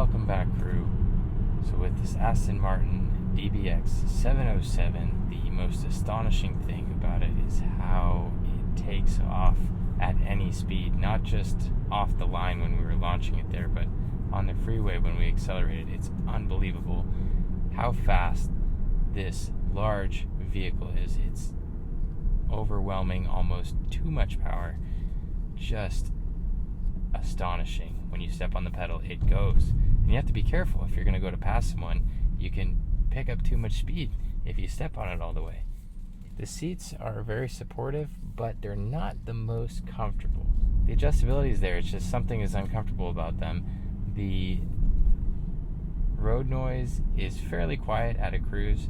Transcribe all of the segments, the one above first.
Welcome back, crew. So with this Aston Martin DBX 707, the most astonishing thing about it is how it takes off at any speed, not just off the line when we were launching it there, but on the freeway when we accelerated. It's unbelievable how fast this large vehicle is. It's overwhelming, almost too much power. Just astonishing. When you step on the pedal, it goes. And you have to be careful. If you're going to go to pass someone, you can pick up too much speed if you step on it all the way. The seats are very supportive, but they're not the most comfortable. The adjustability is there. It's just something is uncomfortable about them. The road noise is fairly quiet at a cruise.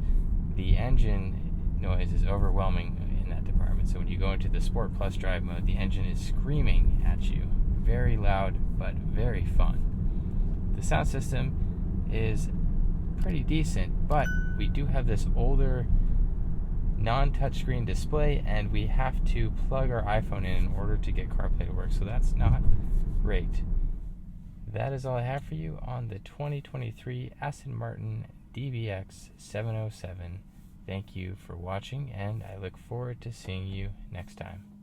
The engine noise is overwhelming in that department. So when you go into the Sport Plus drive mode, the engine is screaming at you. Very loud, but very fun. The sound system is pretty decent, but we do have this older non-touchscreen display, and we have to plug our iPhone in order to get CarPlay to work, so that's not great. That is all I have for you on the 2023 Aston Martin DBX 707. Thank you for watching, and I look forward to seeing you next time.